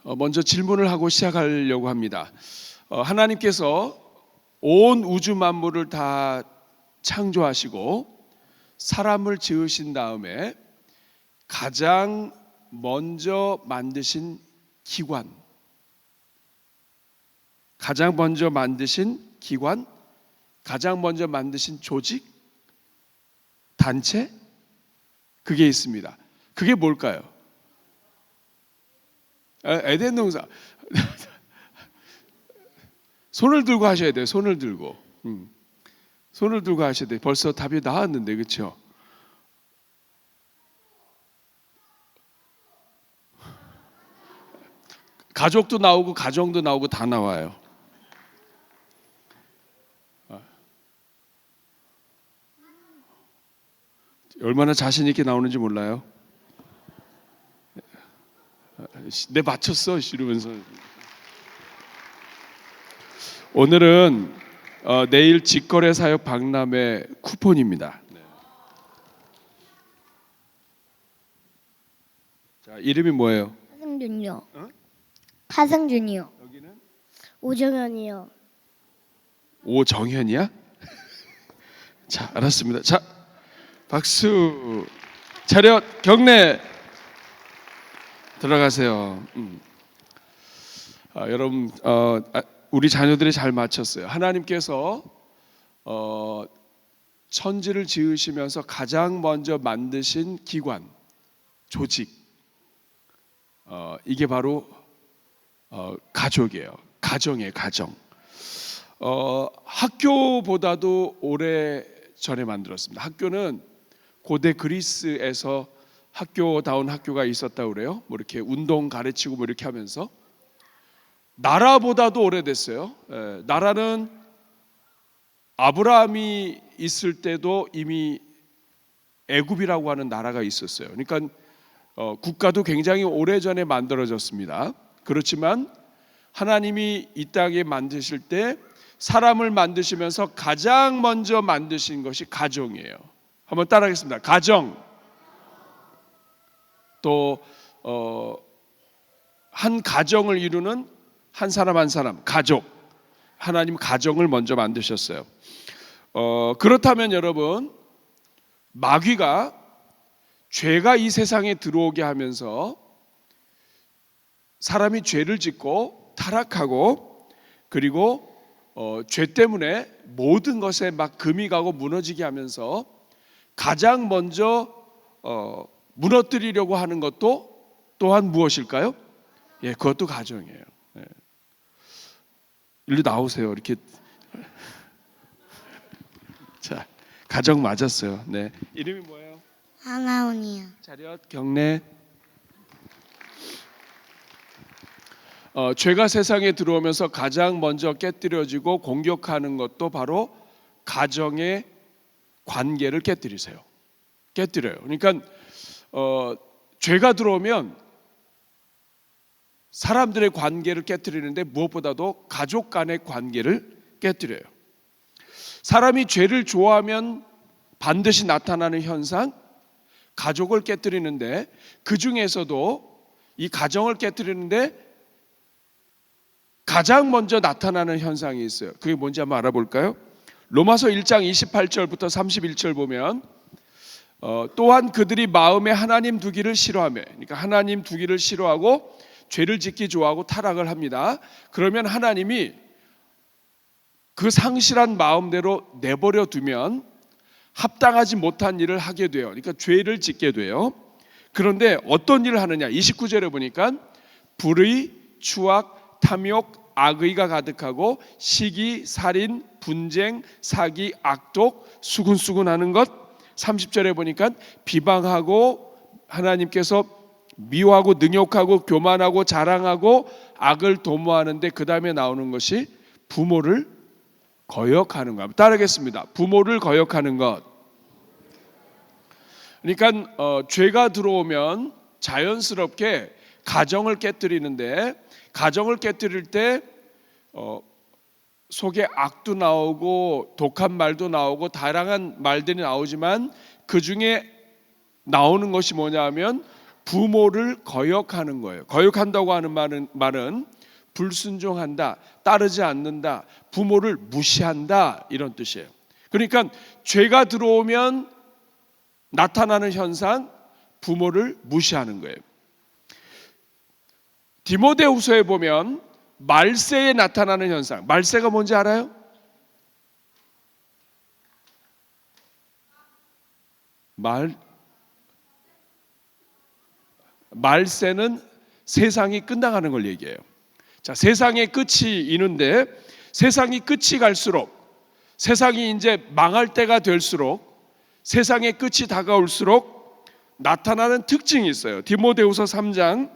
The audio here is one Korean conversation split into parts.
먼저 질문을 하고 시작하려고 합니다. 하나님께서 온 우주 만물을 다 창조하시고 사람을 지으신 다음에 가장 먼저 만드신 기관, 가장 먼저 만드신 기관, 가장 먼저 만드신 조직, 단체, 그게 있습니다. 그게 뭘까요? 에덴 동산. 손을 들고 하셔야 돼요. 손을 들고. 손을 들고 하셔야 돼요. 벌써 답이 나왔는데, 그렇죠? 가족도 나오고 가정도 나오고 다 나와요. 얼마나 자신 있게 나오는지 몰라요. 내 맞췄어 이러면서. 오늘은 내일 직거래 사역 박람회 쿠폰입니다. 자, 이름이 뭐예요? 하승준이요. 하승준이요. 여기는 오정현이요. 오정현이야? 자, 알았습니다. 자, 박수. 차렷 경례. 들어가세요. 여러분, 우리 자녀들이 잘 맞췄어요. 하나님께서 천지를 지으시면서 가장 먼저 만드신 기관, 조직, 이게 바로 가족이에요. 가정이에요. 가정. 학교보다도 오래 전에 만들었습니다. 학교는 고대 그리스에서 학교다운 학교가 있었다고 그래요. 뭐 이렇게 운동 가르치고 뭐 이렇게 하면서. 나라보다도 오래됐어요. 나라는 아브라함이 있을 때도 이미 애굽이라고 하는 나라가 있었어요. 그러니까 국가도 굉장히 오래전에 만들어졌습니다. 그렇지만 하나님이 이 땅에 만드실 때 사람을 만드시면서 가장 먼저 만드신 것이 가정이에요. 한번 따라하겠습니다. 가정. 또 한 가정을 이루는 한 사람 한 사람, 가족. 하나님 가정을 먼저 만드셨어요. 그렇다면 여러분, 마귀가 죄가 이 세상에 들어오게 하면서 사람이 죄를 짓고 타락하고, 그리고 죄 때문에 모든 것에 막 금이 가고 무너지게 하면서 가장 먼저 무너뜨리려고 하는 것도 또한 무엇일까요? 예, 그것도 가정이에요. 예. 일로 나오세요. 이렇게. 자, 가정 맞았어요. 네, 이름이 뭐예요? 황하온이요. 차렷 경례. 죄가 세상에 들어오면서 가장 먼저 깨뜨려지고 공격하는 것도 바로 가정의 관계를 깨뜨리세요. 깨뜨려요. 그러니까 죄가 들어오면 사람들의 관계를 깨뜨리는데 무엇보다도 가족 간의 관계를 깨뜨려요. 사람이 죄를 좋아하면 반드시 나타나는 현상, 가족을 깨뜨리는데, 그 중에서도 이 가정을 깨뜨리는데 가장 먼저 나타나는 현상이 있어요. 그게 뭔지 한번 알아볼까요? 로마서 1장 28절부터 31절 보면 또한 그들이 마음에 하나님 두기를 싫어하며, 그러니까 하나님 두기를 싫어하고 죄를 짓기 좋아하고 타락을 합니다. 그러면 하나님이 그 상실한 마음대로 내버려 두면 합당하지 못한 일을 하게 돼요. 그러니까 죄를 짓게 돼요. 그런데 어떤 일을 하느냐? 29절에 보니까 불의, 추악, 탐욕, 악의가 가득하고 시기, 살인, 분쟁, 사기, 악독, 수군수군하는 것. 30절에 보니까 비방하고 하나님께서 미워하고 능욕하고 교만하고 자랑하고 악을 도모하는데, 그 다음에 나오는 것이 부모를 거역하는 것. 따르겠습니다. 부모를 거역하는 것. 그러니까 죄가 들어오면 자연스럽게 가정을 깨뜨리는데, 가정을 깨뜨릴 때 속에 악도 나오고 독한 말도 나오고 다양한 말들이 나오지만 그 중에 나오는 것이 뭐냐 하면 부모를 거역하는 거예요. 거역한다고 하는 말은 불순종한다, 따르지 않는다, 부모를 무시한다 이런 뜻이에요. 그러니까 죄가 들어오면 나타나는 현상, 부모를 무시하는 거예요. 디모데후서에 보면 말세에 나타나는 현상, 말세가 뭔지 알아요? 말세는 세상이 끝나가는 걸 얘기해요. 자, 세상의 끝이 있는데 세상이 끝이 갈수록, 세상이 이제 망할 때가 될수록, 세상의 끝이 다가올수록 나타나는 특징이 있어요. 디모데후서 3장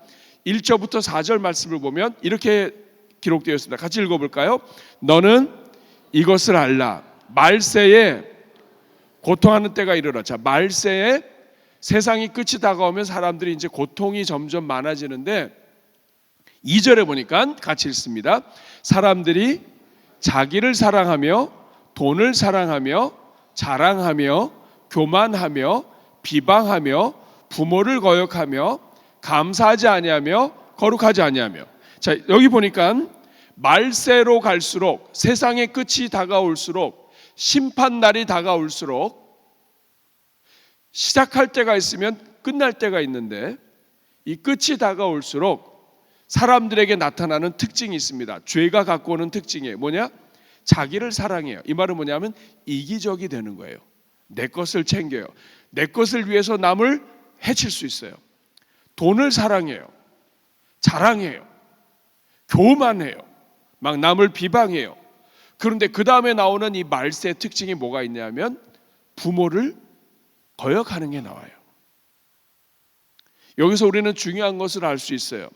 1절부터 4절 말씀을 보면 이렇게 기록되어 있습니다. 같이 읽어볼까요? 너는 이것을 알라. 말세에 고통하는 때가 이르러. 자, 말세에 세상이 끝이 다가오면 사람들이 이제 고통이 점점 많아지는데 2절에 보니까 같이 읽습니다. 사람들이 자기를 사랑하며 돈을 사랑하며 자랑하며 교만하며 비방하며 부모를 거역하며 감사하지 아니하며 거룩하지 아니하며. 자, 여기 보니까 말세로 갈수록, 세상의 끝이 다가올수록, 심판날이 다가올수록 시작할 때가 있으면 끝날 때가 있는데 이 끝이 다가올수록 사람들에게 나타나는 특징이 있습니다. 죄가 갖고 오는 특징이에요. 뭐냐? 자기를 사랑해요. 이 말은 뭐냐면 이기적이 되는 거예요. 내 것을 챙겨요. 내 것을 위해서 남을 해칠 수 있어요. 돈을 사랑해요. 자랑해요. 교만해요. 막 남을 비방해요. 그런데 그 다음에 나오는 이 말세의 특징이 뭐가 있냐면 부모를 거역하는 게 나와요. 여기서 우리는 중요한 것을 알 수 있어요.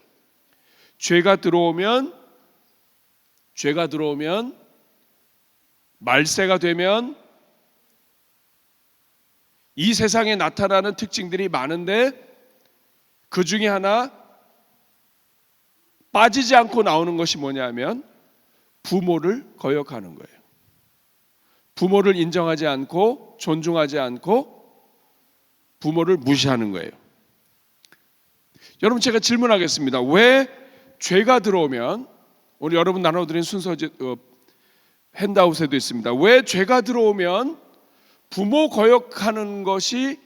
죄가 들어오면 말세가 되면 이 세상에 나타나는 특징들이 많은데 그 중에 하나 빠지지 않고 나오는 것이 뭐냐면 부모를 거역하는 거예요. 부모를 인정하지 않고 존중하지 않고 부모를 무시하는 거예요. 여러분, 제가 질문하겠습니다. 왜 죄가 들어오면, 오늘 여러분 나눠드린 순서 핸드아웃에도 있습니다. 왜 죄가 들어오면 부모 거역하는 것이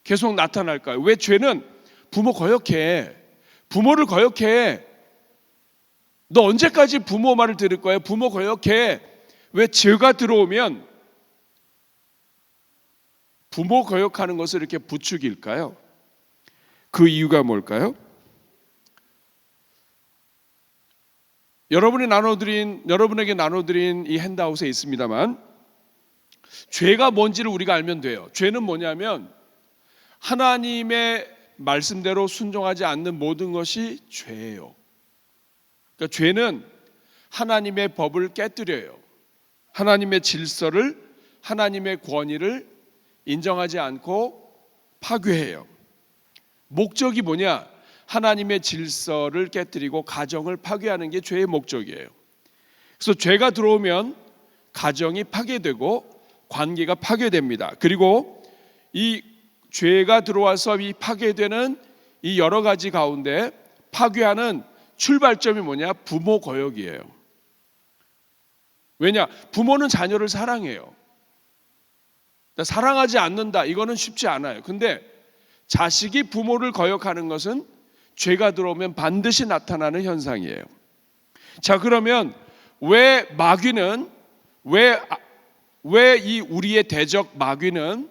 계속 나타날까요? 왜 죄는 부모 거역해? 부모를 거역해. 너 언제까지 부모 말을 들을 거야? 부모 거역해. 왜 죄가 들어오면 부모 거역하는 것을 이렇게 부추길까요? 그 이유가 뭘까요? 여러분에게 나눠드린 이 핸드아웃에 있습니다만 죄가 뭔지를 우리가 알면 돼요. 죄는 뭐냐면 하나님의 말씀대로 순종하지 않는 모든 것이 죄예요. 그러니까 죄는 하나님의 법을 깨뜨려요. 하나님의 질서를, 하나님의 권위를 인정하지 않고 파괴해요. 목적이 뭐냐? 하나님의 질서를 깨뜨리고 가정을 파괴하는 게 죄의 목적이에요. 그래서 죄가 들어오면 가정이 파괴되고 관계가 파괴됩니다. 그리고 이 죄가 들어와서 이 파괴되는 이 여러 가지 가운데 파괴하는 출발점이 뭐냐? 부모 거역이에요. 왜냐? 부모는 자녀를 사랑해요. 사랑하지 않는다, 이거는 쉽지 않아요. 근데 자식이 부모를 거역하는 것은 죄가 들어오면 반드시 나타나는 현상이에요. 자, 그러면 왜 마귀는, 왜 이 우리의 대적 마귀는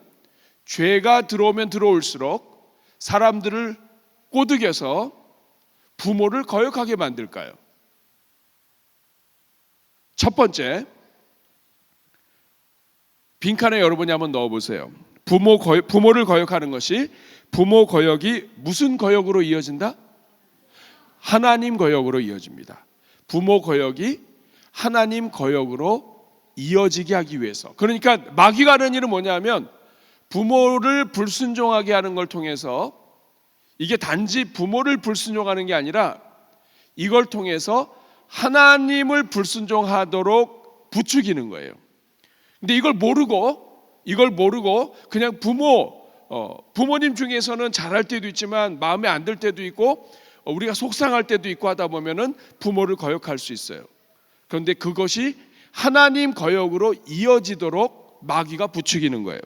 죄가 들어오면 들어올수록 사람들을 꼬드겨서 부모를 거역하게 만들까요? 첫 번째, 빈칸에 여러분이 한번 넣어보세요. 부모를 거역하는 것이, 부모 거역이 무슨 거역으로 이어진다? 하나님 거역으로 이어집니다. 부모 거역이 하나님 거역으로 이어지게 하기 위해서. 그러니까 마귀가 하는 일은 뭐냐면 부모를 불순종하게 하는 걸 통해서, 이게 단지 부모를 불순종하는 게 아니라 이걸 통해서 하나님을 불순종하도록 부추기는 거예요. 근데 이걸 모르고 그냥 부모 부모님 중에서는 잘할 때도 있지만 마음에 안 들 때도 있고 우리가 속상할 때도 있고 하다 보면은 부모를 거역할 수 있어요. 그런데 그것이 하나님 거역으로 이어지도록 마귀가 부추기는 거예요.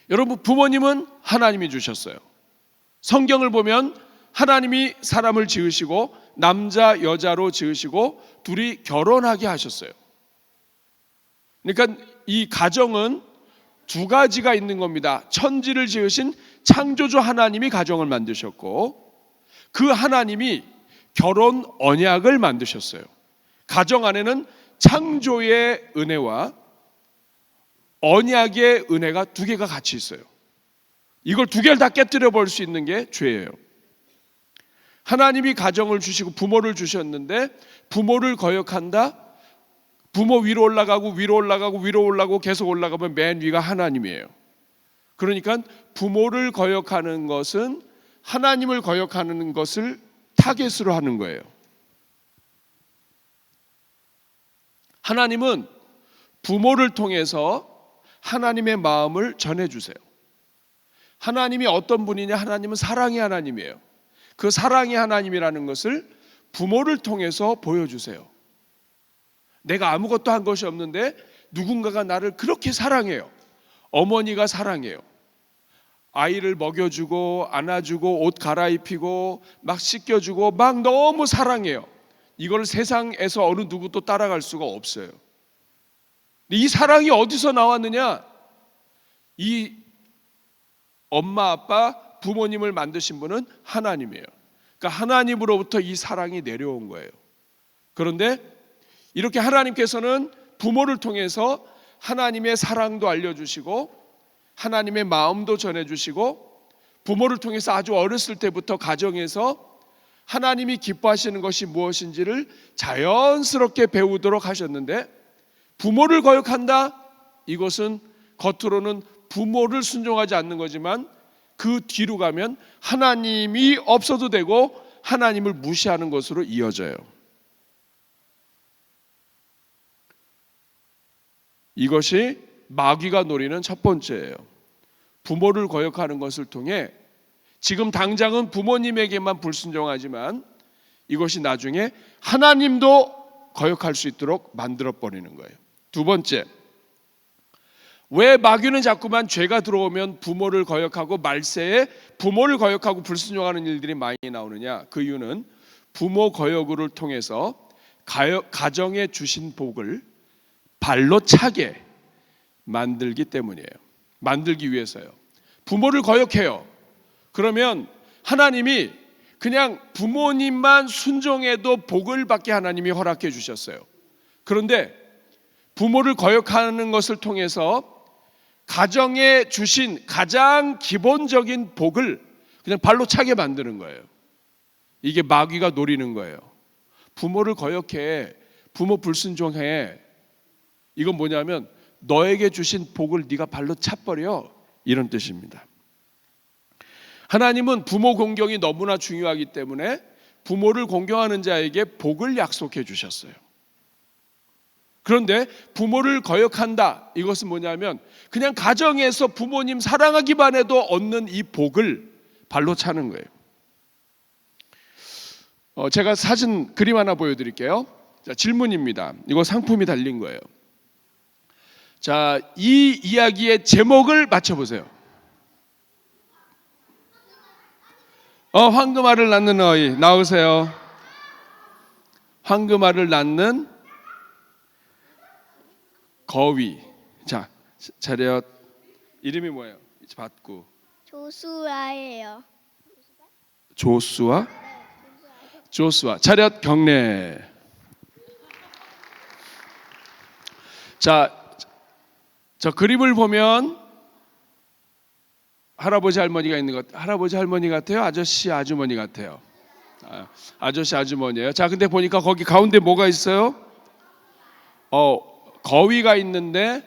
여러분, 부모님은 하나님이 주셨어요. 성경을 보면 하나님이 사람을 지으시고 남자 여자로 지으시고 둘이 결혼하게 하셨어요. 그러니까 이 가정은 두 가지가 있는 겁니다. 천지를 지으신 창조주 하나님이 가정을 만드셨고 그 하나님이 결혼 언약을 만드셨어요. 가정 안에는 창조의 은혜와 언약의 은혜가 두 개가 같이 있어요. 이걸 두 개를 다 깨뜨려 볼 수 있는 게 죄예요. 하나님이 가정을 주시고 부모를 주셨는데 부모를 거역한다? 부모 위로 올라가고 위로 올라가고 위로 올라가고 계속 올라가면 맨 위가 하나님이에요. 그러니까 부모를 거역하는 것은 하나님을 거역하는 것을 타겟으로 하는 거예요. 하나님은 부모를 통해서 하나님의 마음을 전해주세요. 하나님이 어떤 분이냐? 하나님은 사랑의 하나님이에요. 그 사랑의 하나님이라는 것을 부모를 통해서 보여주세요. 내가 아무것도 한 것이 없는데 누군가가 나를 그렇게 사랑해요. 어머니가 사랑해요. 아이를 먹여주고 안아주고 옷 갈아입히고 막 씻겨주고 막 너무 사랑해요. 이걸 세상에서 어느 누구도 따라갈 수가 없어요. 이 사랑이 어디서 나왔느냐? 이 엄마 아빠 부모님을 만드신 분은 하나님이에요. 그러니까 하나님으로부터 이 사랑이 내려온 거예요. 그런데 이렇게 하나님께서는 부모를 통해서 하나님의 사랑도 알려주시고 하나님의 마음도 전해주시고 부모를 통해서 아주 어렸을 때부터 가정에서 하나님이 기뻐하시는 것이 무엇인지를 자연스럽게 배우도록 하셨는데 부모를 거역한다? 이것은 겉으로는 부모를 순종하지 않는 거지만 그 뒤로 가면 하나님이 없어도 되고 하나님을 무시하는 것으로 이어져요. 이것이 마귀가 노리는 첫 번째예요. 부모를 거역하는 것을 통해 지금 당장은 부모님에게만 불순종하지만 이것이 나중에 하나님도 거역할 수 있도록 만들어버리는 거예요. 두 번째, 왜 마귀는 자꾸만 죄가 들어오면 부모를 거역하고 말세에 부모를 거역하고 불순종하는 일들이 많이 나오느냐? 그 이유는 부모 거역을 통해서 가정에 주신 복을 발로 차게 만들기 때문이에요. 만들기 위해서요. 부모를 거역해요. 그러면 하나님이 그냥 부모님만 순종해도 복을 받게 하나님이 허락해 주셨어요. 그런데 부모를 거역하는 것을 통해서 가정에 주신 가장 기본적인 복을 그냥 발로 차게 만드는 거예요. 이게 마귀가 노리는 거예요. 부모를 거역해, 부모 불순종해. 이건 뭐냐면 너에게 주신 복을 네가 발로 차버려, 이런 뜻입니다. 하나님은 부모 공경이 너무나 중요하기 때문에 부모를 공경하는 자에게 복을 약속해 주셨어요. 그런데 부모를 거역한다, 이것은 뭐냐면 그냥 가정에서 부모님 사랑하기만 해도 얻는 이 복을 발로 차는 거예요. 제가 사진 그림 하나 보여드릴게요. 자, 질문입니다. 이거 상품이 달린 거예요. 자, 이 이야기의 제목을 맞춰보세요. 황금알을 낳는 어이, 나오세요. 황금알을 낳는 거위. 자, 차렷. 이름이 뭐예요? 받고. 조수아예요. 조수아? 조수아. 차렷 경례. 자, 저 그림을 보면 할아버지 할머니가 있는 것, 할아버지 할머니 같아요? 아저씨 아주머니 같아요? 아저씨 아주머니예요. 자, 근데 보니까 거기 가운데 뭐가 있어요? 거위가 있는데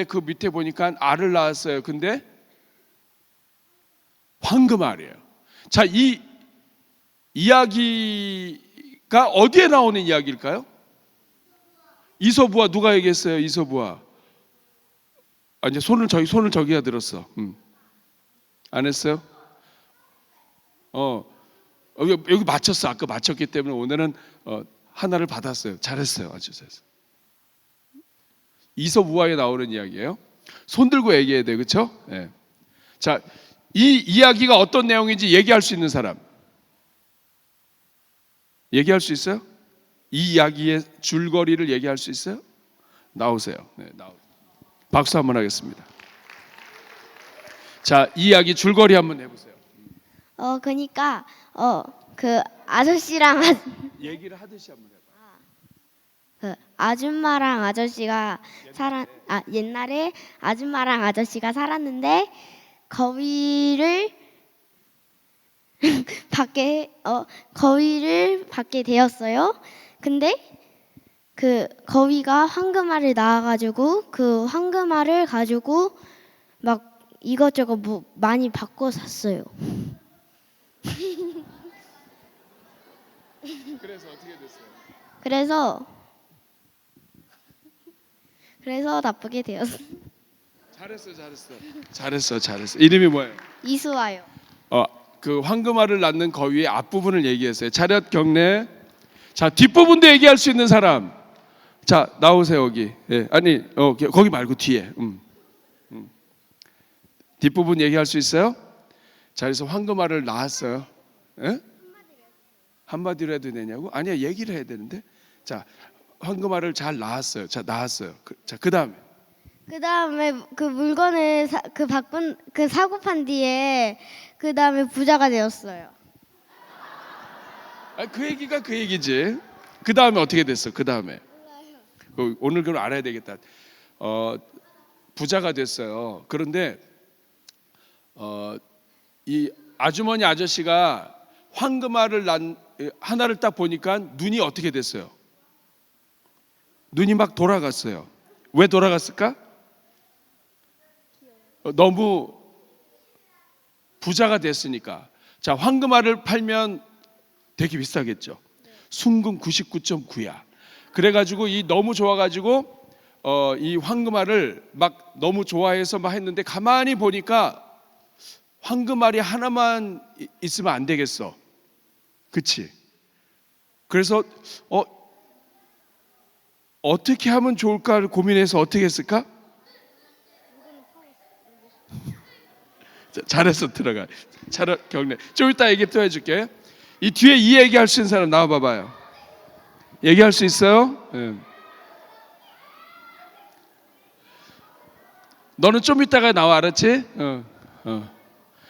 그 밑에 보니까 알을 낳았어요. 근데 황금알이에요. 자, 이 이야기가 어디에 나오는 이야기일까요? 이소부화. 누가 얘기했어요? 이소부화. 이제 손을 저기가 들었어. 안 했어요? 여기 맞췄어. 아까 맞췄기 때문에 오늘은 하나를 받았어요. 잘했어요. 아주 잘했어요. 이솝 우화에 나오는 이야기예요. 손 들고 얘기해야 돼, 그렇죠? 네. 자, 이 이야기가 어떤 내용인지 얘기할 수 있는 사람. 얘기할 수 있어요? 이 이야기의 줄거리를 얘기할 수 있어요? 나오세요. 네, 박수 한번 하겠습니다. 자, 이 이야기 줄거리 한번 해보세요. 그러니까 그 아저씨랑 얘기를 하듯이 한번 해봐. 그 아줌마랑 아저씨가 옛날에 아줌마랑 아저씨가 살았는데 거위를 거위를 받게 되었어요. 근데 그 거위가 황금알을 낳아가지고 그 황금알을 가지고 막 이것저것 많이 바꿔 샀어요. 그래서 어떻게 됐어요? 그래서 나쁘게 되었어. 잘했어. 이름이 뭐예요? 이수아요. 그 황금알을 낳는 거위의 앞부분을 얘기했어요. 차렷 경례. 자, 뒷부분도 얘기할 수 있는 사람. 자, 나오세요 여기. 예, 아니 거기 말고 뒤에. 뒷부분 얘기할 수 있어요? 자, 그래서 황금알을 낳았어요. 예? 한마디로 해도 되냐고? 아니야, 얘기를 해야 되는데. 자, 황금알을 잘 낳았어요. 자, 낳았어요. 그 다음에. 그 물건을 사고 판 뒤에 그 다음에 부자가 되었어요. 그 얘기가 그 얘기지. 그 다음에 어떻게 됐어? 그 다음에. 오늘 그걸 알아야 되겠다. 부자가 됐어요. 그런데 이 아주머니 아저씨가 황금알을 하나를 딱 보니까 눈이 어떻게 됐어요? 눈이 막 돌아갔어요. 왜 돌아갔을까? 너무 부자가 됐으니까. 자, 황금알을 팔면 되게 비싸겠죠. 순금 99.9야. 그래가지고 이 너무 좋아가지고 이 황금알을 막 너무 좋아해서 막 했는데 가만히 보니까 황금알이 하나만 있으면 안 되겠어. 그치? 그래서 어떻게 하면 좋을까를 고민해서 어떻게 했을까? 잘했어. 들어가. 차렷 경례. 좀 이따 얘기 또 해줄게. 이 뒤에 이 얘기할 수 있는 사람 나와봐봐요. 얘기할 수 있어요? 네. 너는 좀 이따가 나와, 알았지?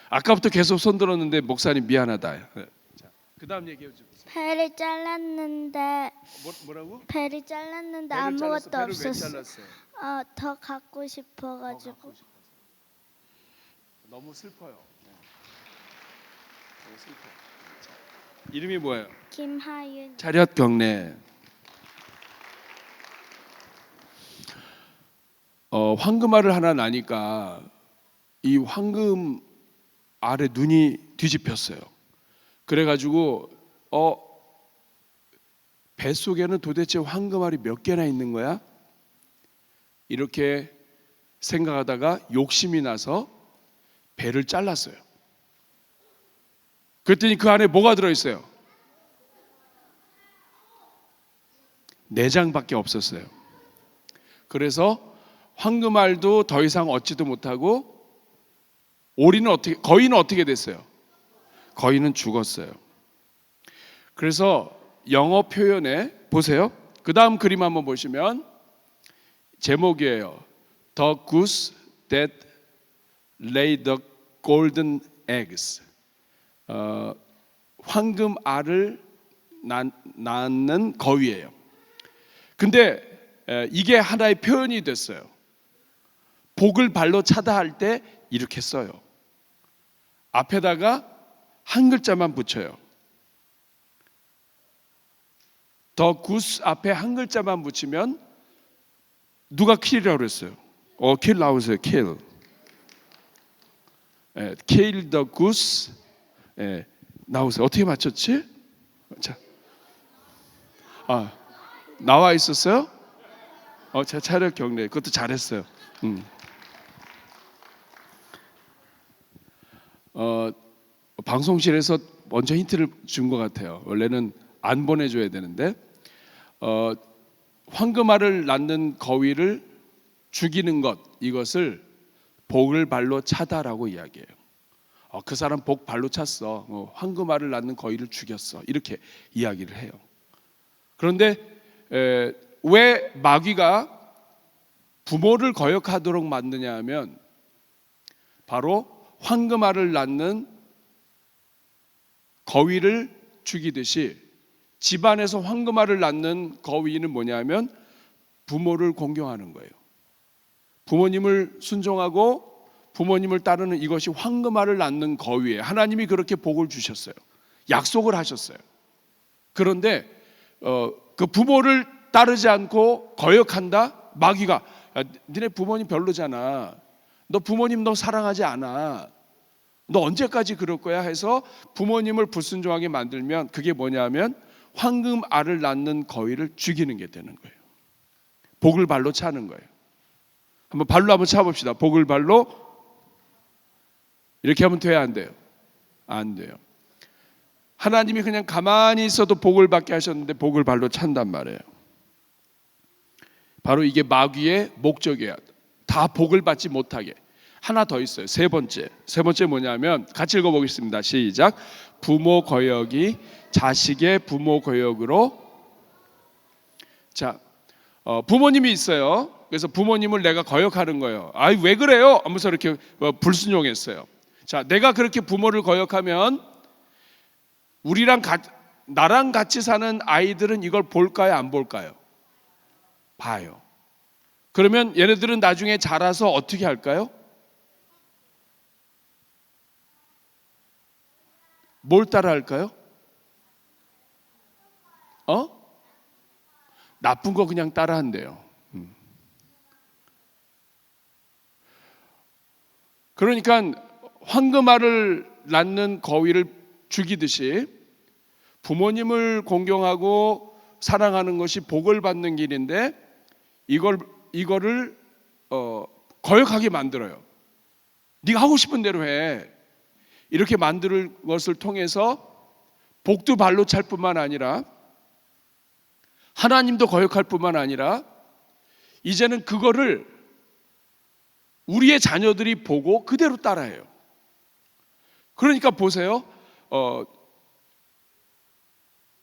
아까부터 계속 손 들었는데 목사님 미안하다. 네. 자, 그다음 얘기해 주세요. 배를 잘랐는데 뭐라고? 배를 잘랐는데 배를 아무것도 배를 왜 없었어. 잘랐어요? 더 갖고 싶어가지고. 갖고 싶어서. 너무 슬퍼요. 네. 너무 슬퍼. 자, 이름이 뭐예요? 김하윤. 차렷 경례. 황금알을 하나 나니까 이 황금 알에 눈이 뒤집혔어요. 그래가지고 뱃속에는 도대체 황금알이 몇 개나 있는 거야? 이렇게 생각하다가 욕심이 나서 배를 잘랐어요. 그랬더니 그 안에 뭐가 들어있어요? 내장밖에 없었어요. 그래서 황금알도 더 이상 얻지도 못하고 거위는 어떻게 됐어요? 거위는 죽었어요. 그래서 영어 표현에 보세요. 그 다음 그림 한번 보시면 제목이에요. The goose that laid the golden eggs. 황금 알을 낳는 거위예요. 근데 이게 하나의 표현이 됐어요. 복을 발로 차다 할 때 이렇게 써요. 앞에다가 한 글자만 붙여요. 더 구스 앞에 한 글자만 붙이면 누가 킬이라고 그랬어요? 킬 나오세요. 킬. kill the goose. 나오세요. 어떻게 맞췄지? 자, 나와 있었어요? 자, 차렷 경례. 그것도 잘했어요. 방송실에서 먼저 힌트를 준 것 같아요. 원래는 안 보내줘야 되는데 황금알을 낳는 거위를 죽이는 것, 이것을 복을 발로 차다라고 이야기해요. 그 사람 복 발로 찼어. 황금알을 낳는 거위를 죽였어. 이렇게 이야기를 해요. 그런데 왜 마귀가 부모를 거역하도록 만드냐 하면 바로 황금알을 낳는 거위를 죽이듯이 집안에서 황금알을 낳는 거위는 뭐냐면 부모를 공경하는 거예요. 부모님을 순종하고 부모님을 따르는 이것이 황금알을 낳는 거위예요. 하나님이 그렇게 복을 주셨어요. 약속을 하셨어요. 그런데 그 부모를 따르지 않고 거역한다? 마귀가 야, 니네 부모님 별로잖아. 너 부모님 너 사랑하지 않아. 너 언제까지 그럴 거야 해서 부모님을 불순종하게 만들면 그게 뭐냐면 황금알을 낳는 거위를 죽이는 게 되는 거예요. 복을 발로 차는 거예요. 발로 한번 차봅시다. 복을 발로 이렇게 하면 돼야 안 돼요? 안 돼요. 하나님이 그냥 가만히 있어도 복을 받게 하셨는데 복을 발로 찬단 말이에요. 바로 이게 마귀의 목적이에요. 다 복을 받지 못하게. 하나 더 있어요. 세 번째 뭐냐면 같이 읽어보겠습니다. 시작. 부모 거역이 자식의 부모 거역으로. 자, 부모님이 있어요. 그래서 부모님을 내가 거역하는 거예요. 아이 왜 그래요? 하면서 이렇게 불순종했어요. 자, 내가 그렇게 부모를 거역하면 나랑 같이 사는 아이들은 이걸 볼까요? 안 볼까요? 봐요. 그러면 얘네들은 나중에 자라서 어떻게 할까요? 뭘 따라 할까요? 나쁜 거 그냥 따라 한대요. 그러니까 황금알을 낳는 거위를 죽이듯이 부모님을 공경하고 사랑하는 것이 복을 받는 길인데 이거를 거역하게 만들어요. 네가 하고 싶은 대로 해. 이렇게 만드는 것을 통해서 복도 발로 찰 뿐만 아니라 하나님도 거역할 뿐만 아니라 이제는 그거를 우리의 자녀들이 보고 그대로 따라해요. 그러니까 보세요.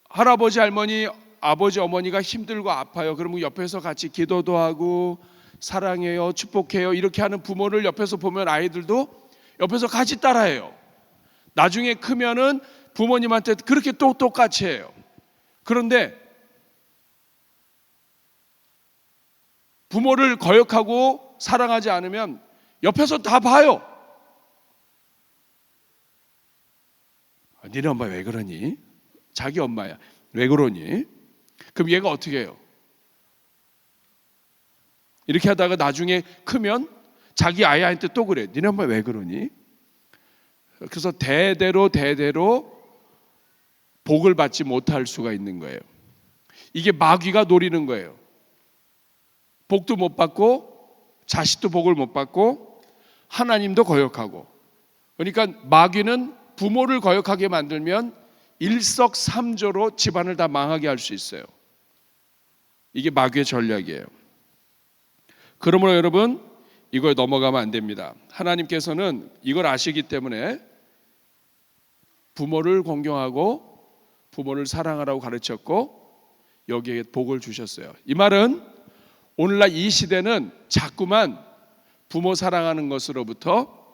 할아버지, 할머니, 아버지, 어머니가 힘들고 아파요. 그러면 옆에서 같이 기도도 하고 사랑해요, 축복해요 이렇게 하는 부모를 옆에서 보면 아이들도 옆에서 같이 따라해요. 나중에 크면은 부모님한테 그렇게 똑같이 해요. 그런데 부모를 거역하고 사랑하지 않으면 옆에서 다 봐요. 니네 엄마 왜 그러니? 자기 엄마야. 왜 그러니? 그럼 얘가 어떻게 해요? 이렇게 하다가 나중에 크면 자기 아이한테 또 그래. 니네 엄마 왜 그러니? 그래서 대대로 복을 받지 못할 수가 있는 거예요. 이게 마귀가 노리는 거예요. 복도 못 받고 자식도 복을 못 받고 하나님도 거역하고. 그러니까 마귀는 부모를 거역하게 만들면 일석삼조로 집안을 다 망하게 할 수 있어요. 이게 마귀의 전략이에요. 그러므로 여러분 이걸 넘어가면 안 됩니다. 하나님께서는 이걸 아시기 때문에 부모를 공경하고 부모를 사랑하라고 가르쳤고 여기에 복을 주셨어요. 이 말은 오늘날 이 시대는 자꾸만 부모 사랑하는 것으로부터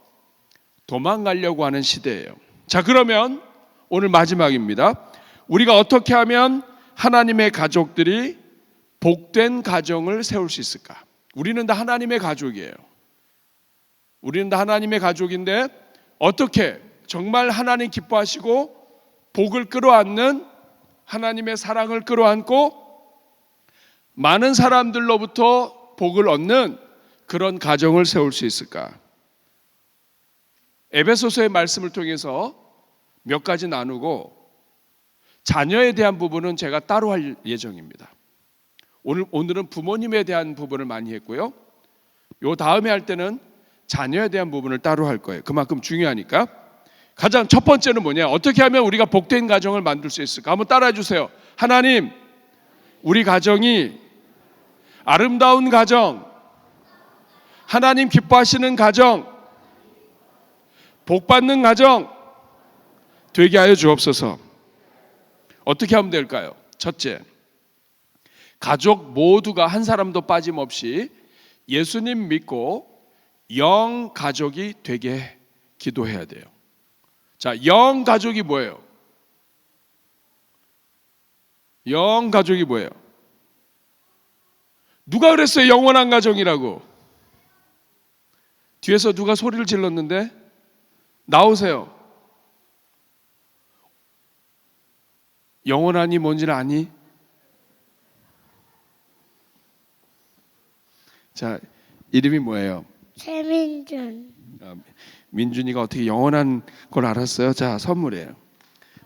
도망가려고 하는 시대예요. 자, 그러면 오늘 마지막입니다. 우리가 어떻게 하면 하나님의 가족들이 복된 가정을 세울 수 있을까? 우리는 다 하나님의 가족이에요. 우리는 다 하나님의 가족인데 어떻게 정말 하나님 기뻐하시고 복을 끌어안는 하나님의 사랑을 끌어안고 많은 사람들로부터 복을 얻는 그런 가정을 세울 수 있을까? 에베소서의 말씀을 통해서 몇 가지 나누고 자녀에 대한 부분은 제가 따로 할 예정입니다. 오늘은 부모님에 대한 부분을 많이 했고요. 요 다음에 할 때는 자녀에 대한 부분을 따로 할 거예요. 그만큼 중요하니까. 가장 첫 번째는 뭐냐? 어떻게 하면 우리가 복된 가정을 만들 수 있을까? 한번 따라해 주세요. 하나님, 우리 가정이 아름다운 가정, 하나님 기뻐하시는 가정, 복받는 가정 되게 하여 주옵소서. 어떻게 하면 될까요? 첫째, 가족 모두가 한 사람도 빠짐없이 예수님 믿고 영 가족이 되게 기도해야 돼요. 자, 영 가족이 뭐예요? 영 가족이 뭐예요? 누가 그랬어요? 영원한 가정이라고. 뒤에서 누가 소리를 질렀는데? 나오세요. 영원하니 뭔지는 아니? 자, 이름이 뭐예요? 최민준. 민준이가 어떻게 영원한 걸 알았어요? 자, 선물이에요.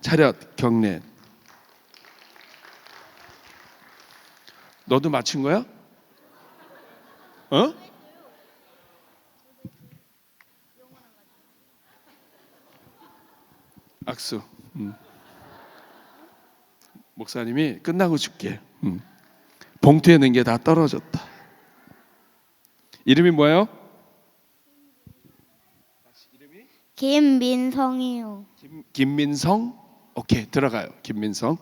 차렷 경례. 너도 맞춘 거야? 어? 악수. 목사님이 끝나고 줄게. 봉투에 넣은 게 다 떨어졌다. 이름이 뭐예요? 김민성이요. 김민성? 오케이, 들어가요. 김민성.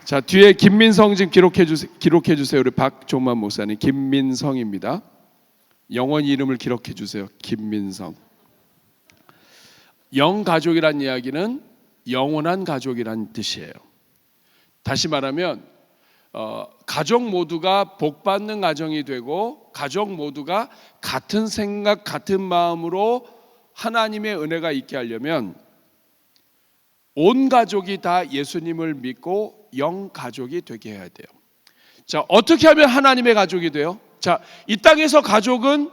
자, 뒤에 김민성 지금 기록해 주세요. 우리 박종만 목사님. 김민성입니다. 영원 이름을 기록해 주세요. 김민성. 영 가족이란 이야기는 영원한 가족이란 뜻이에요. 다시 말하면 가족 모두가 복받는 가정이 되고 가족 모두가 같은 생각, 같은 마음으로 하나님의 은혜가 있게 하려면 온 가족이 다 예수님을 믿고 영 가족이 되게 해야 돼요. 자, 어떻게 하면 하나님의 가족이 돼요? 자, 이 땅에서 가족은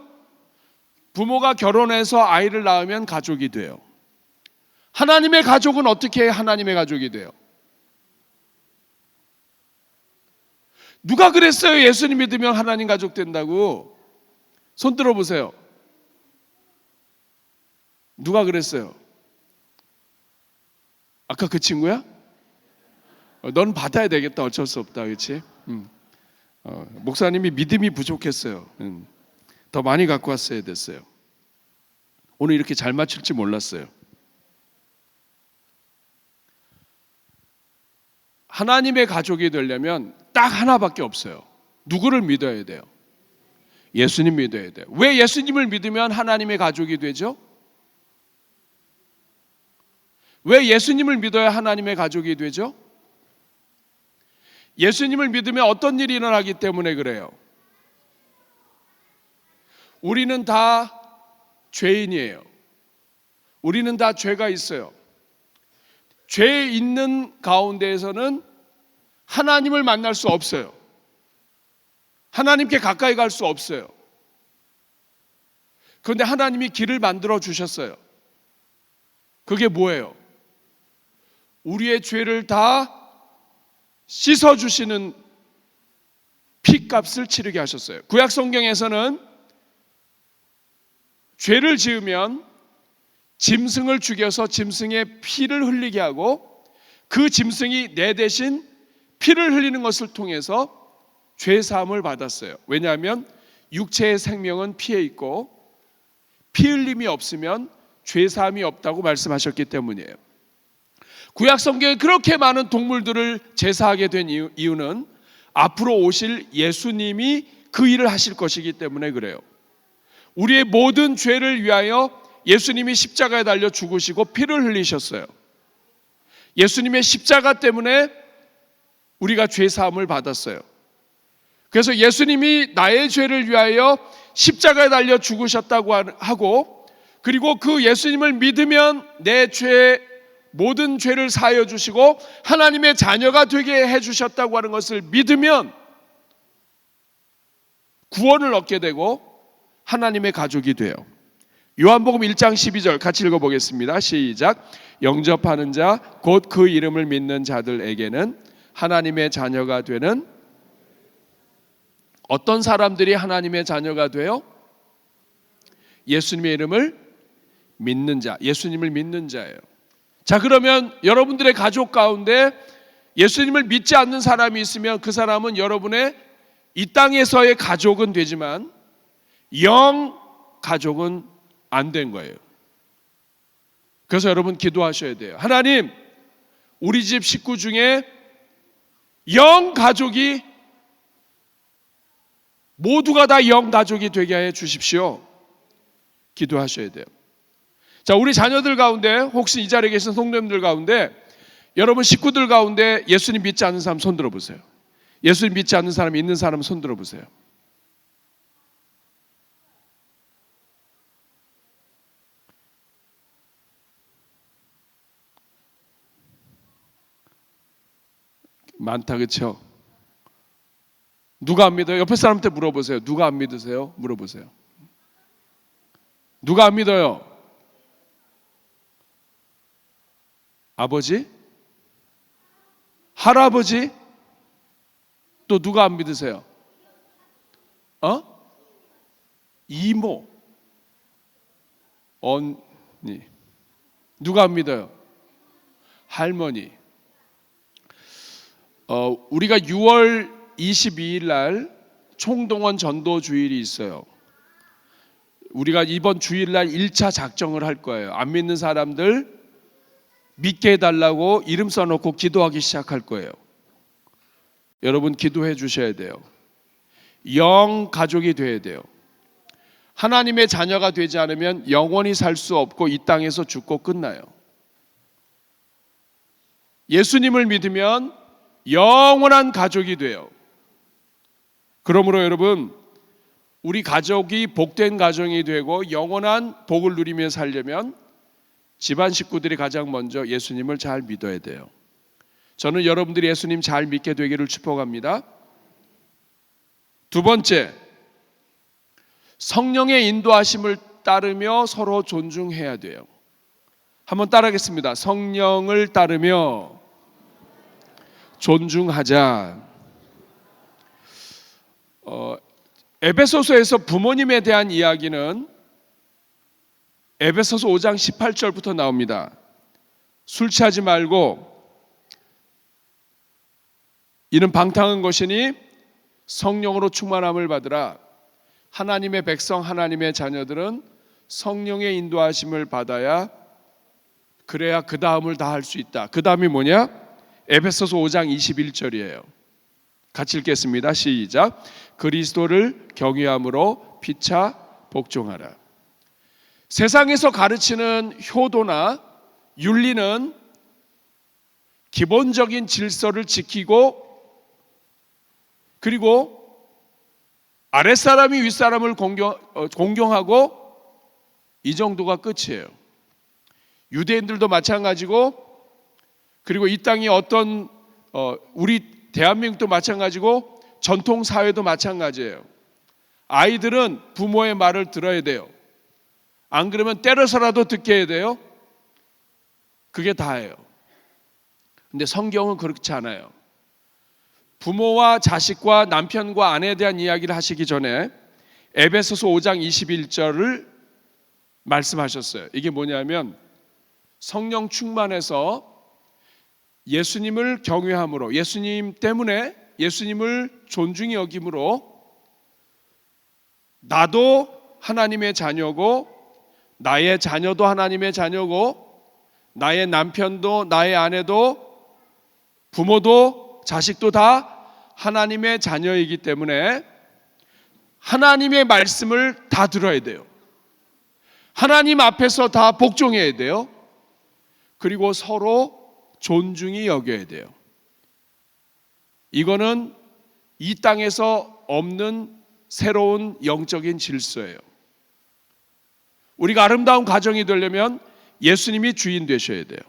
부모가 결혼해서 아이를 낳으면 가족이 돼요. 하나님의 가족은 어떻게 해야 하나님의 가족이 돼요? 누가 그랬어요? 예수님 믿으면 하나님 가족 된다고. 손 들어보세요. 누가 그랬어요? 아까 그 친구야? 넌 받아야 되겠다. 어쩔 수 없다. 그렇지? 목사님이 믿음이 부족했어요. 더 많이 갖고 왔어야 됐어요. 오늘 이렇게 잘 맞출지 몰랐어요. 하나님의 가족이 되려면 딱 하나밖에 없어요. 누구를 믿어야 돼요? 예수님 믿어야 돼요. 왜 예수님을 믿으면 하나님의 가족이 되죠? 왜 예수님을 믿어야 하나님의 가족이 되죠? 예수님을 믿으면 어떤 일이 일어나기 때문에 그래요. 우리는 다 죄인이에요. 우리는 다 죄가 있어요. 죄 있는 가운데에서는 하나님을 만날 수 없어요. 하나님께 가까이 갈 수 없어요. 그런데 하나님이 길을 만들어 주셨어요. 그게 뭐예요? 우리의 죄를 다 씻어주시는 피값을 치르게 하셨어요. 구약 성경에서는 죄를 지으면 짐승을 죽여서 짐승의 피를 흘리게 하고 그 짐승이 내 대신 피를 흘리는 것을 통해서 죄 사함을 받았어요. 왜냐하면 육체의 생명은 피에 있고 피 흘림이 없으면 죄 사함이 없다고 말씀하셨기 때문이에요. 구약 성경에 그렇게 많은 동물들을 제사하게 된 이유는 앞으로 오실 예수님이 그 일을 하실 것이기 때문에 그래요. 우리의 모든 죄를 위하여 예수님이 십자가에 달려 죽으시고 피를 흘리셨어요. 예수님의 십자가 때문에 우리가 죄 사함을 받았어요. 그래서 예수님이 나의 죄를 위하여 십자가에 달려 죽으셨다고 하고, 그리고 그 예수님을 믿으면 내 죄, 모든 죄를 사하여 주시고 하나님의 자녀가 되게 해주셨다고 하는 것을 믿으면 구원을 얻게 되고 하나님의 가족이 돼요. 요한복음 1장 12절 같이 읽어보겠습니다. 시작. 영접하는 자 곧 그 이름을 믿는 자들에게는 하나님의 자녀가 되는. 어떤 사람들이 하나님의 자녀가 돼요? 예수님의 이름을 믿는 자, 예수님을 믿는 자예요. 자, 그러면 여러분들의 가족 가운데 예수님을 믿지 않는 사람이 있으면 그 사람은 여러분의 이 땅에서의 가족은 되지만 영 가족은 안 된 거예요. 그래서 여러분 기도하셔야 돼요. 하나님, 우리 집 식구 중에 영 가족이 모두가 다 영 가족이 되게 해 주십시오. 기도하셔야 돼요. 자, 우리 자녀들 가운데 혹시 이 자리에 계신 성도님들 가운데 여러분 식구들 가운데 예수님 믿지 않는 사람 손 들어보세요. 예수님 믿지 않는 사람 있는 사람 손 들어보세요. 많다, 그렇죠? 누가 안 믿어요? 옆에 사람한테 물어보세요. 누가 안 믿으세요? 물어보세요. 누가 안 믿어요? 아버지? 할아버지? 또 누가 안 믿으세요? 이모? 언니? 누가 안 믿어요? 할머니? 우리가 6월 22일 날 총동원 전도 주일이 있어요. 우리가 이번 주일 날 1차 작정을 할 거예요. 안 믿는 사람들 믿게 해달라고 이름 써놓고 기도하기 시작할 거예요. 여러분 기도해 주셔야 돼요. 영 가족이 돼야 돼요. 하나님의 자녀가 되지 않으면 영원히 살 수 없고 이 땅에서 죽고 끝나요. 예수님을 믿으면 영원한 가족이 돼요. 그러므로 여러분, 우리 가족이 복된 가정이 되고 영원한 복을 누리며 살려면 집안 식구들이 가장 먼저 예수님을 잘 믿어야 돼요. 저는 여러분들이 예수님 잘 믿게 되기를 축복합니다. 두 번째, 성령의 인도하심을 따르며 서로 존중해야 돼요. 한번 따라하겠습니다. 성령을 따르며 존중하자. 에베소서에서 부모님에 대한 이야기는 에베소서 5장 18절부터 나옵니다. 술 취하지 말고 이는 방탕한 것이니 성령으로 충만함을 받으라. 하나님의 백성, 하나님의 자녀들은 성령의 인도하심을 받아야 그래야 그 다음을 다 할 수 있다. 그 다음이 뭐냐? 에베소서 5장 21절이에요. 같이 읽겠습니다. 시작. 그리스도를 경외함으로 피차 복종하라. 세상에서 가르치는 효도나 윤리는 기본적인 질서를 지키고 그리고 아랫사람이 윗사람을 공경하고 이 정도가 끝이에요. 유대인들도 마찬가지고 그리고 이 땅이 어떤 우리 대한민국도 마찬가지고 전통 사회도 마찬가지예요. 아이들은 부모의 말을 들어야 돼요. 안 그러면 때려서라도 듣게 해야 돼요. 그게 다예요. 근데 성경은 그렇지 않아요. 부모와 자식과 남편과 아내에 대한 이야기를 하시기 전에 에베소서 5장 21절을 말씀하셨어요. 이게 뭐냐면 성령 충만해서 예수님을 경외함으로 예수님 때문에 예수님을 존중히 여김으로 나도 하나님의 자녀고 나의 자녀도 하나님의 자녀고 나의 남편도 나의 아내도 부모도 자식도 다 하나님의 자녀이기 때문에 하나님의 말씀을 다 들어야 돼요. 하나님 앞에서 다 복종해야 돼요. 그리고 서로 존중히 여겨야 돼요. 이거는 이 땅에서 없는 새로운 영적인 질서예요. 우리가 아름다운 가정이 되려면 예수님이 주인 되셔야 돼요.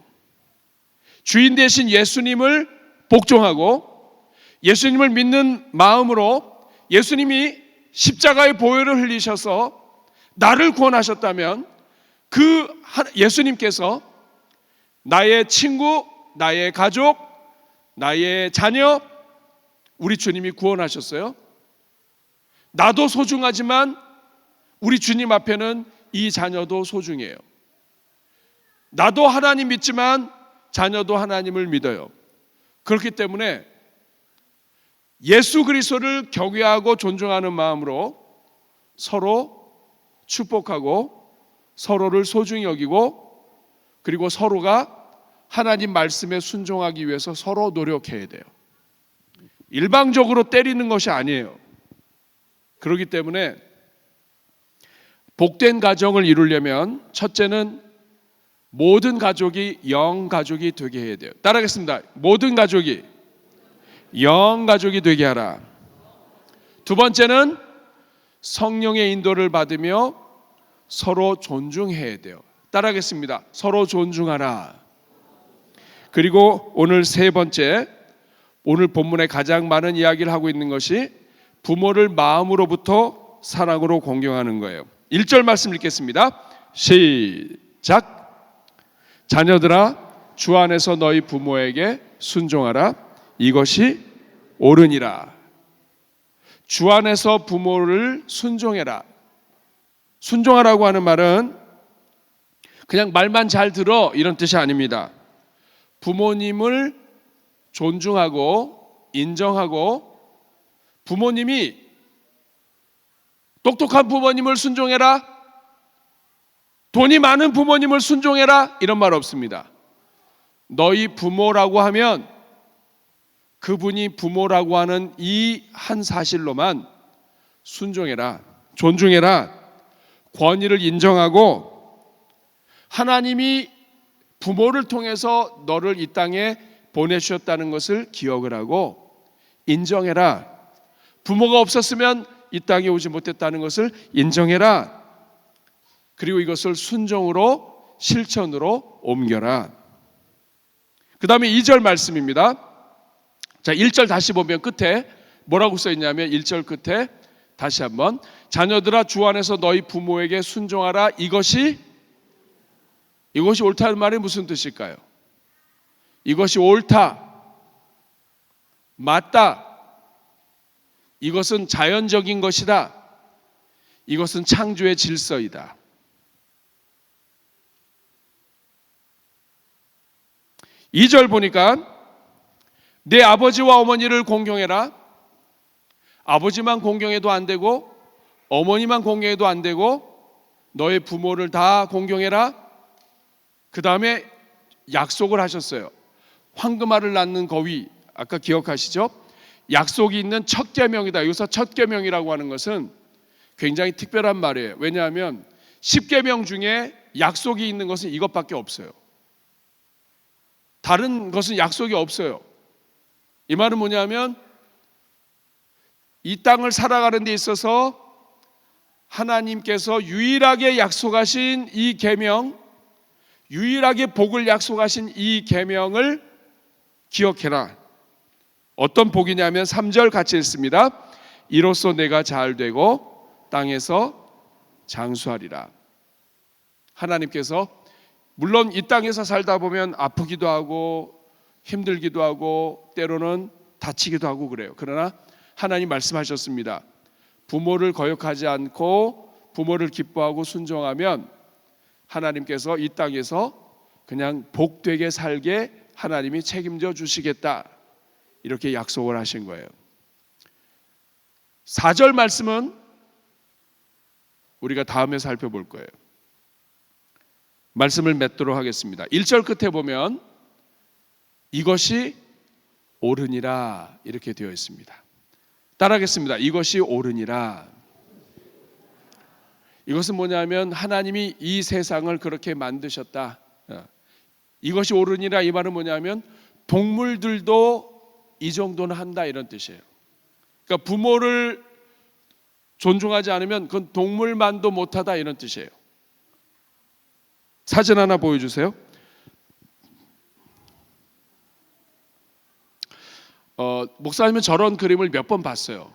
주인 되신 예수님을 복종하고 예수님을 믿는 마음으로 예수님이 십자가의 보혈을 흘리셔서 나를 구원하셨다면 그 예수님께서 나의 친구, 나의 가족, 나의 자녀, 우리 주님이 구원하셨어요. 나도 소중하지만 우리 주님 앞에는 이 자녀도 소중해요. 나도 하나님 믿지만 자녀도 하나님을 믿어요. 그렇기 때문에 예수 그리스도를 경외하고 존중하는 마음으로 서로 축복하고 서로를 소중히 여기고 그리고 서로가 하나님 말씀에 순종하기 위해서 서로 노력해야 돼요. 일방적으로 때리는 것이 아니에요. 그렇기 때문에 복된 가정을 이루려면 첫째는 모든 가족이 영 가족이 되게 해야 돼요. 따라하겠습니다. 모든 가족이 영 가족이 되게 하라. 두 번째는 성령의 인도를 받으며 서로 존중해야 돼요. 따라하겠습니다. 서로 존중하라. 그리고 오늘 세 번째, 오늘 본문에 가장 많은 이야기를 하고 있는 것이 부모를 마음으로부터 사랑으로 공경하는 거예요. 1절 말씀 읽겠습니다. 시작. 자녀들아 주 안에서 너희 부모에게 순종하라. 이것이 옳으니라. 주 안에서 부모를 순종해라. 순종하라고 하는 말은 그냥 말만 잘 들어 이런 뜻이 아닙니다. 부모님을 존중하고 인정하고 부모님이 똑똑한 부모님을 순종해라, 돈이 많은 부모님을 순종해라 이런 말 없습니다. 너희 부모라고 하면 그분이 부모라고 하는 이 한 사실로만 순종해라, 존중해라, 권위를 인정하고 하나님이 부모를 통해서 너를 이 땅에 보내주셨다는 것을 기억을 하고 인정해라. 부모가 없었으면 이 땅에 오지 못했다는 것을 인정해라. 그리고 이것을 순종으로 실천으로 옮겨라. 그 다음에 2절 말씀입니다. 자, 1절 다시 보면 끝에 뭐라고 써있냐면 1절 끝에 다시 한번 자녀들아 주 안에서 너희 부모에게 순종하라. 이것이 옳다는 말이 무슨 뜻일까요? 이것이 옳다, 맞다, 이것은 자연적인 것이다, 이것은 창조의 질서이다. 이 절 보니까 내 아버지와 어머니를 공경해라. 아버지만 공경해도 안 되고 어머니만 공경해도 안 되고 너의 부모를 다 공경해라. 그 다음에 약속을 하셨어요. 황금알을 낳는 거위, 아까 기억하시죠? 약속이 있는 첫 계명이다. 여기서 첫 계명이라고 하는 것은 굉장히 특별한 말이에요. 왜냐하면 10계명 중에 약속이 있는 것은 이것밖에 없어요. 다른 것은 약속이 없어요. 이 말은 뭐냐면 이 땅을 살아가는 데 있어서 하나님께서 유일하게 약속하신 이 계명, 유일하게 복을 약속하신 이 계명을 기억해라. 어떤 복이냐면 3절 같이 읽습니다. 이로써 내가 잘 되고 땅에서 장수하리라. 하나님께서 물론 이 땅에서 살다 보면 아프기도 하고 힘들기도 하고 때로는 다치기도 하고 그래요. 그러나 하나님 말씀하셨습니다. 부모를 거역하지 않고 부모를 기뻐하고 순종하면 하나님께서 이 땅에서 그냥 복되게 살게 하나님이 책임져 주시겠다. 이렇게 약속을 하신 거예요. 4절 말씀은 우리가 다음에 살펴볼 거예요. 말씀을 맺도록 하겠습니다. 1절 끝에 보면 이것이 옳으니라 이렇게 되어 있습니다. 따라하겠습니다. 이것이 옳으니라. 이것은 뭐냐면 하나님이 이 세상을 그렇게 만드셨다. 이것이 옳으니라 이 말은 뭐냐면 동물들도 이 정도는 한다 이런 뜻이에요. 그러니까 부모를 존중하지 않으면 그건 동물만도 못하다 이런 뜻이에요. 사진 하나 보여주세요. 목사님은 저런 그림을 몇 번 봤어요.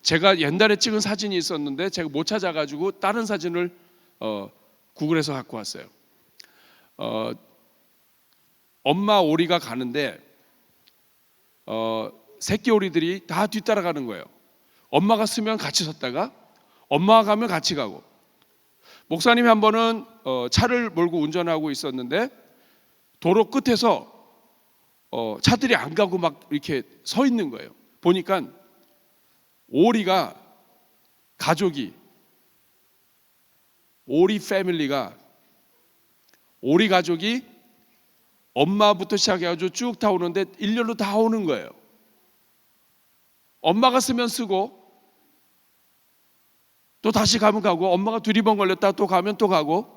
제가 옛날에 찍은 사진이 있었는데 제가 못 찾아가지고 다른 사진을 구글에서 갖고 왔어요. 엄마 오리가 가는데 새끼 오리들이 다 뒤따라가는 거예요. 엄마가 서면 같이 섰다가 엄마가 가면 같이 가고 목사님이 한 번은 차를 몰고 운전하고 있었는데 도로 끝에서 차들이 안 가고 막 이렇게 서 있는 거예요. 보니까 오리가 가족이 오리 패밀리가 오리 가족이 엄마부터 시작해가지고 쭉 다 오는데 일렬로 다 오는 거예요. 엄마가 쓰면 쓰고 또 다시 가면 가고 엄마가 두리번 걸렸다 또 가면 또 가고.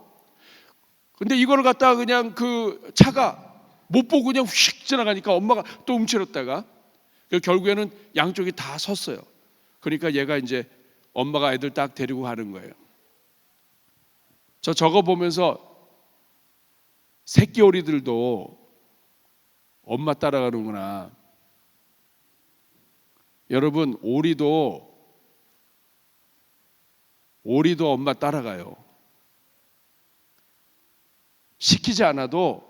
근데 이거를 갖다가 그냥 그 차가 못 보고 그냥 휙 지나가니까 엄마가 또 움츠렸다가 결국에는 양쪽이 다 섰어요. 그러니까 얘가 이제 엄마가 애들 딱 데리고 가는 거예요. 저거 보면서 새끼 오리들도 엄마 따라가는구나. 여러분, 오리도 엄마 따라가요. 시키지 않아도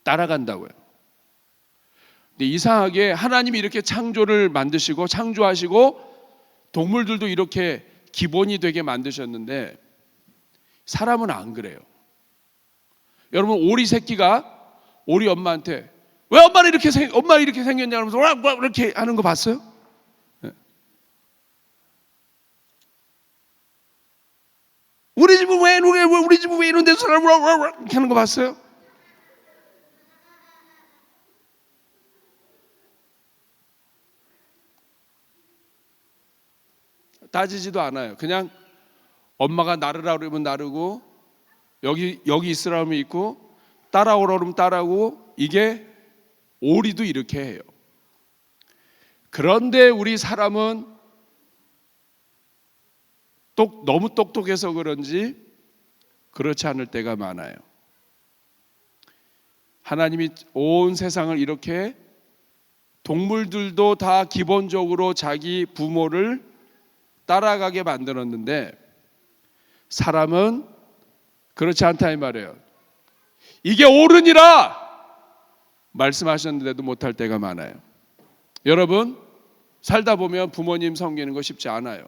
따라간다고요. 근데 이상하게 하나님이 이렇게 창조를 만드시고 창조하시고 동물들도 이렇게 기본이 되게 만드셨는데 사람은 안 그래요. 여러분, 오리 새끼가 오리 엄마한테 왜 엄마 이렇게 생겼냐 하면서 이렇게 하는 거 봤어요? 네. 우리 집은 왜 이런 데서 이렇게 하는 거 봤어요? 따지지도 않아요. 그냥 엄마가 나르라 그러면 나르고 여기 있으라 하면 있고 따라오라 그러면 따라오고. 이게 오리도 이렇게 해요. 그런데 우리 사람은 너무 똑똑해서 그런지 그렇지 않을 때가 많아요. 하나님이 온 세상을 이렇게 동물들도 다 기본적으로 자기 부모를 따라가게 만들었는데 사람은 그렇지 않다 이 말이에요. 이게 옳으니라 말씀하셨는데도 못할 때가 많아요. 여러분, 살다 보면 부모님 섬기는 거 쉽지 않아요.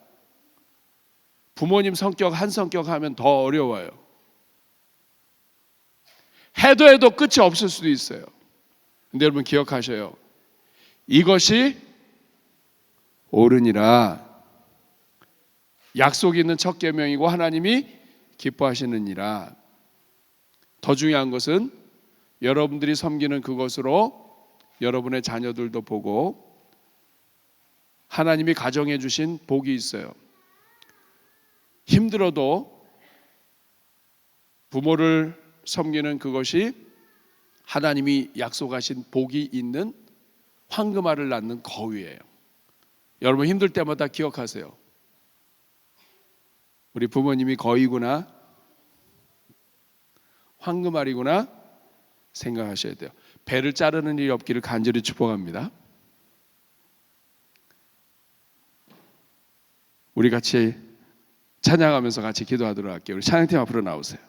부모님 성격 한 성격 하면 더 어려워요. 해도 끝이 없을 수도 있어요. 근데 여러분 기억하셔요. 이것이 옳으니라. 약속이 있는 첫 계명이고 하나님이 기뻐하시느니라. 더 중요한 것은 여러분들이 섬기는 그것으로 여러분의 자녀들도 보고 하나님이 가정해 주신 복이 있어요. 힘들어도 부모를 섬기는 그것이 하나님이 약속하신 복이 있는 황금알을 낳는 거위예요. 여러분 힘들 때마다 기억하세요. 우리 부모님이 거위구나, 황금알이구나 생각하셔야 돼요. 배를 자르는 일이 없기를 간절히 축복합니다. 우리 같이 찬양하면서 같이 기도하도록 할게요. 우리 찬양팀 앞으로 나오세요.